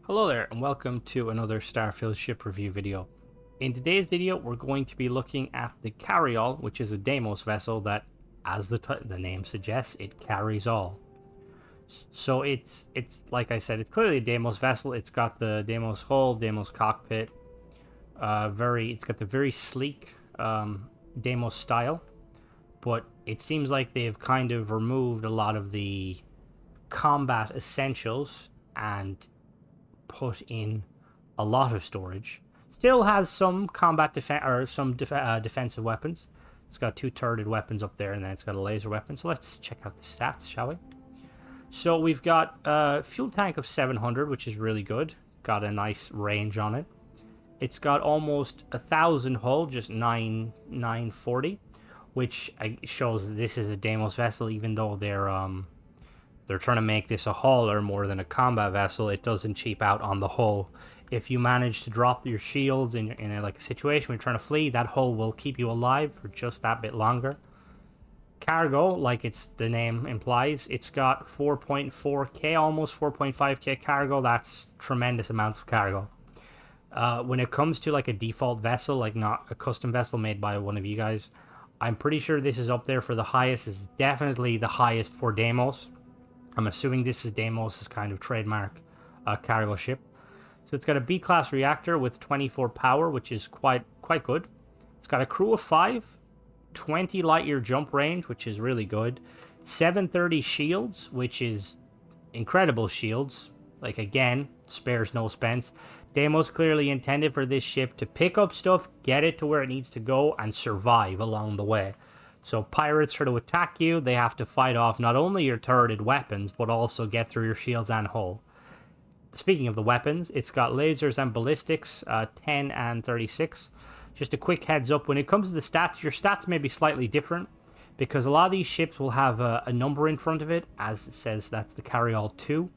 Hello there and welcome to another Starfield ship review video. In today's video we're going to be looking at the Carryall, which is a Deimos vessel that, as the name suggests, it carries all. So it's like I said, it's clearly a Deimos vessel. It's got the Deimos hull, Deimos cockpit, it's got the very sleek Deimos style, but it seems like they've kind of removed a lot of the combat essentials and put in a lot of storage. Still has some combat defensive weapons. It's got two turreted weapons up there, and then it's got a laser weapon. So let's check out the stats, shall we? So we've got a fuel tank of 700, which is really good. Got a nice range on it. It's got almost 1,000 hull, just 940, which shows that this is a Deimos vessel, even though they're trying to make this a hauler more than a combat vessel. It doesn't cheap out on the hull. If you manage to drop your shields in a situation where you're trying to flee, that hull will keep you alive for just that bit longer. Cargo, like the name implies, it's got 4.4k, almost 4.5k cargo. That's tremendous amounts of cargo. When it comes to like a default vessel, like not a custom vessel made by one of you guys, I'm pretty sure this is up there for the highest. It's definitely the highest for Deimos. I'm assuming this is Deimos' kind of trademark cargo ship. So it's got a B-class reactor with 24 power, which is quite good. It's got a crew of 5, 20 light year jump range, which is really good. 730 shields, which is incredible shields. Like, again, spares no expense. Deimos clearly intended for this ship to pick up stuff, get it to where it needs to go, and survive along the way. So pirates try to attack you, they have to fight off not only your turreted weapons, but also get through your shields and hull. Speaking of the weapons, it's got lasers and ballistics, 10 and 36. Just a quick heads up, when it comes to the stats, your stats may be slightly different, because a lot of these ships will have a number in front of it, as it says that's the Carryall 2.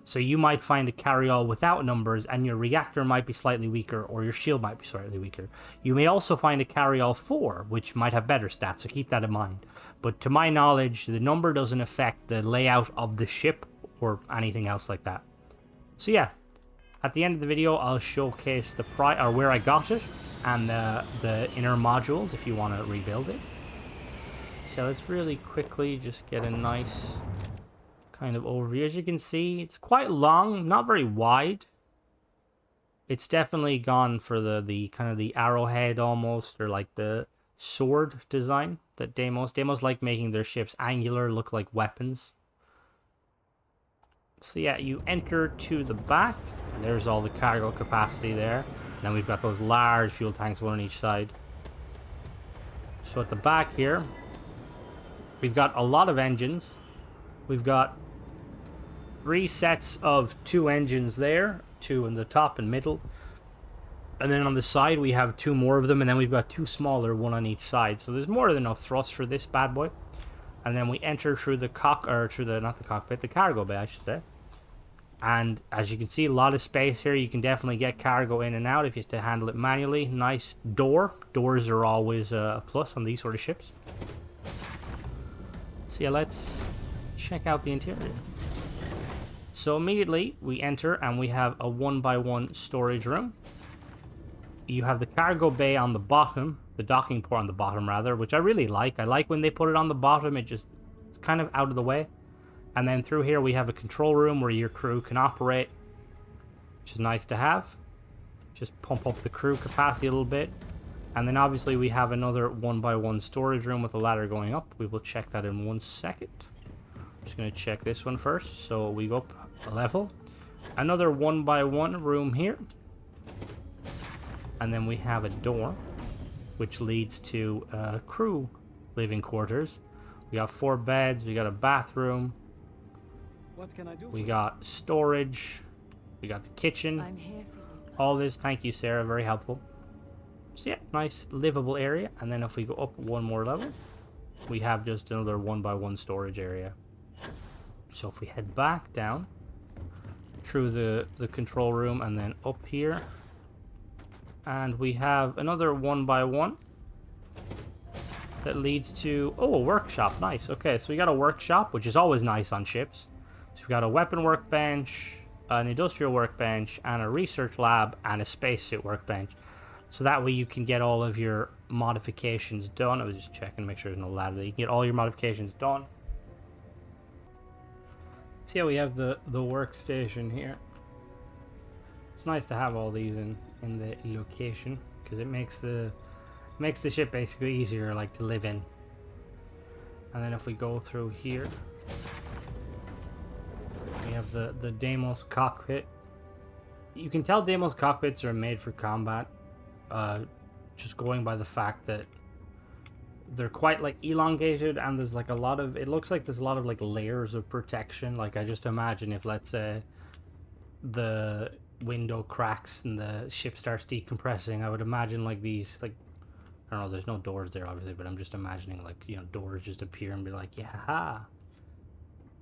So you might find a Carryall without numbers, and your reactor might be slightly weaker, or your shield might be slightly weaker. You may also find a Carryall 4, which might have better stats, so keep that in mind. But to my knowledge, the number doesn't affect the layout of the ship, or anything else like that. So yeah, at the end of the video, I'll showcase the where I got it, and the inner modules, if you want to rebuild it. So let's really quickly just get a nice kind of overview. As you can see, it's quite long, not very wide. It's definitely gone for the kind of the arrowhead almost, or like the sword design that Deimos like making their ships angular, look like weapons. So yeah, you enter to the back, and there's all the cargo capacity there. And then we've got those large fuel tanks, one on each side. So at the back here, we've got a lot of engines. We've got 3 sets of 2 engines there, 2 in the top and middle, and then on the side we have 2 more of them, and then we've got 2 smaller, 1 on each side. So there's more than enough thrust for this bad boy. And then we enter through the the cargo bay, I should say. And as you can see, a lot of space here. You can definitely get cargo in and out if you have to handle it manually. Nice door. Doors are always a plus on these sort of ships. So yeah, let's check out the interior. So immediately we enter and we have a 1x1 storage room. You have the cargo bay on the bottom, the docking port on the bottom rather, which I really like. I like when they put it on the bottom, it's kind of out of the way. And then through here we have a control room where your crew can operate, which is nice to have. Just pump up the crew capacity a little bit. And then obviously we have another 1x1 storage room with a ladder going up. We will check that in 1 second. Just going to check this one first. So we go up a level. Another 1x1 room here. And then we have a door, which leads to crew living quarters. We got 4 beds. We got a bathroom. What can I do? We got storage. We got the kitchen. I'm here for you. All this. Thank you, Sarah. Very helpful. So yeah, nice livable area. And then if we go up 1 more level, we have just another 1x1 storage area. So if we head back down through the control room and then up here, and we have another 1x1 that leads to, oh, a workshop. Nice. Okay, so we got a workshop, which is always nice on ships. So we've got a weapon workbench, an industrial workbench, and a research lab, and a spacesuit workbench. So that way you can get all of your modifications done. I was just checking to make sure there's no ladder there. You can get all your modifications done. See how we have the workstation here. It's nice to have all these in the location because it makes the ship basically easier like to live in. And then if we go through here, we have the Deimos cockpit. You can tell Deimos cockpits are made for combat, just going by the fact that they're quite like elongated, and there's like a lot of, it looks like there's a lot of like layers of protection. Like I just imagine if, let's say, the window cracks and the ship starts decompressing, I would imagine like these, like, I don't know, there's no doors there obviously, but I'm just imagining like, you know, doors just appear and be like, yeah.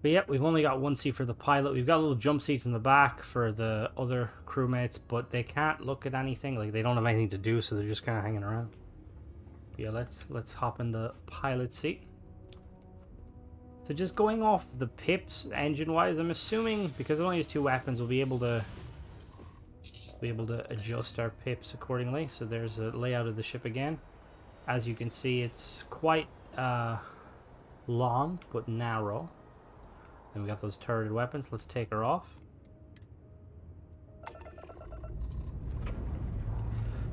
But yeah, we've only got one seat for the pilot. We've got a little jump seat in the back for the other crewmates, but they can't look at anything. Like they don't have anything to do, so they're just kind of hanging around. Yeah, let's hop in the pilot seat. So just going off the pips engine-wise, I'm assuming because it only has 2 weapons, we'll be able to adjust our pips accordingly. So there's a layout of the ship again. As you can see, it's quite long but narrow. And we got those turreted weapons. Let's take her off.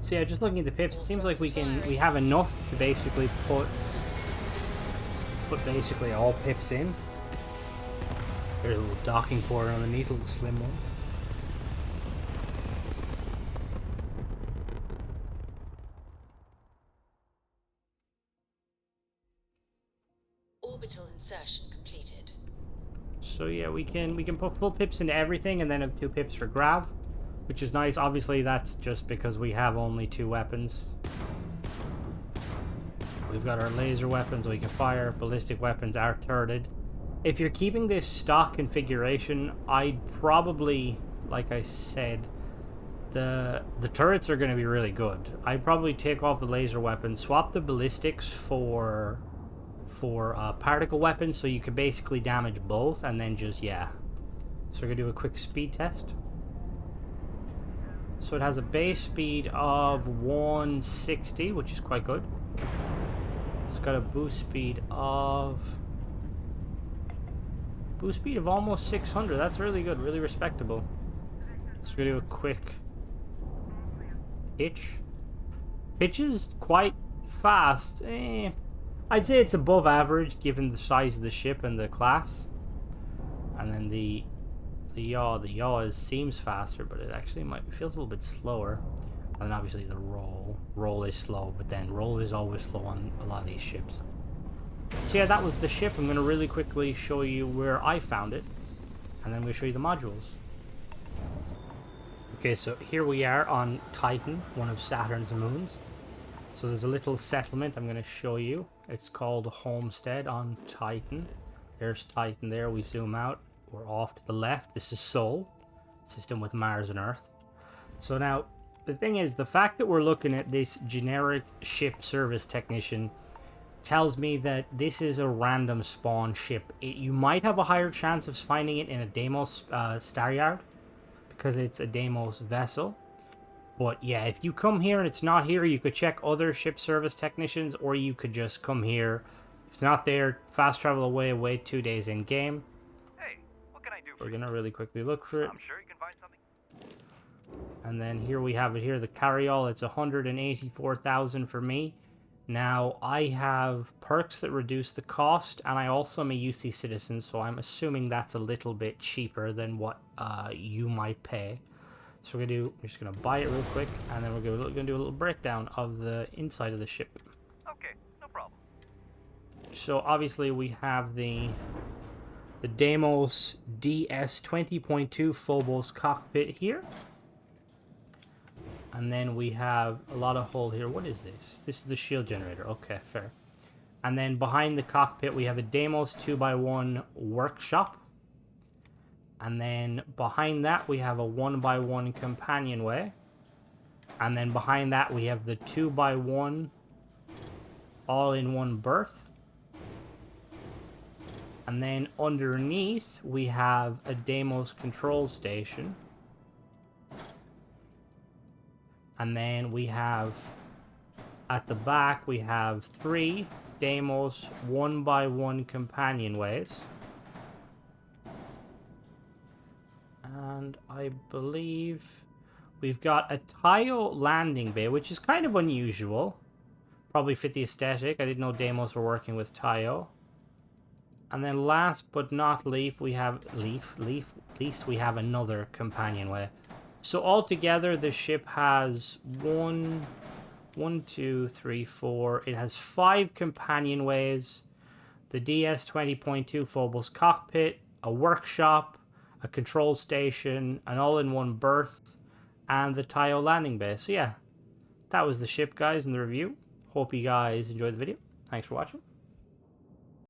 So yeah, just looking at the pips, it seems like we have enough to basically put basically all pips in. There's a little docking port underneath, a little slim one. Orbital insertion completed. So yeah, we can put full pips into everything, and then have 2 pips for grav, which is nice. Obviously, that's just because we have only 2 weapons. We've got our laser weapons, we can fire. Ballistic weapons are turreted. If you're keeping this stock configuration, I'd probably, like I said, the turrets are going to be really good. I'd probably take off the laser weapons, swap the ballistics for particle weapons, so you can basically damage both, and then just, yeah. So we're going to do a quick speed test. So it has a base speed of 160, which is quite good. It's got a boost speed of almost 600. That's really good, really respectable. So we're going to do a quick pitch. Pitch is quite fast. I'd say it's above average given the size of the ship and the class. And then the yaw seems faster, but it actually feels a little bit slower. And then obviously the roll is slow, but then roll is always slow on a lot of these ships. So yeah, that was the ship. I'm going to really quickly show you where I found it, and then I'm going to show you the modules. Okay, so here we are on Titan, one of Saturn's moons. So there's a little settlement I'm going to show you. It's called Homestead on Titan. There's Titan there. We zoom out. We're off to the left. This is Sol, system with Mars and Earth. So now, the thing is, the fact that we're looking at this generic ship service technician tells me that this is a random spawn ship. You might have a higher chance of finding it in a Deimos star yard, because it's a Deimos vessel. But yeah, if you come here and it's not here, you could check other ship service technicians, or you could just come here. If it's not there, fast travel away, wait 2 days in game. Hey, what can I do for We're you? gonna really quickly look for it. I'm sure you can find something. And then here we have it here, the carryall. It's 184,000 for me. Now, I have perks that reduce the cost, and I also am a UC citizen, so I'm assuming that's a little bit cheaper than what you might pay. So we're just gonna buy it real quick, and then we're gonna do a little breakdown of the inside of the ship. Okay, no problem. So obviously we have the Deimos DS 20.2 Phobos cockpit here. And then we have a lot of hull here. What is this? This is the shield generator. Okay, fair. And then behind the cockpit, we have a Deimos 2x1 workshop. And then behind that, we have a 1x1 companionway. And then behind that, we have the 2x1 all-in-one berth. And then underneath, we have a Deimos control station. And then we have, at the back, we have 3 Deimos 1x1 companionways. And I believe we've got a Tayo landing bay, which is kind of unusual. Probably fit the aesthetic. I didn't know Deimos were working with Tayo. And then last but not least, we have we have another companionway. So altogether, the ship has 1, 2, 3, 4. It has 5 companionways, the DS-20.2 Phobos cockpit, a workshop, a control station, an all-in-one berth, and the Tayo landing bay. So yeah, that was the ship, guys, in the review. Hope you guys enjoyed the video. Thanks for watching.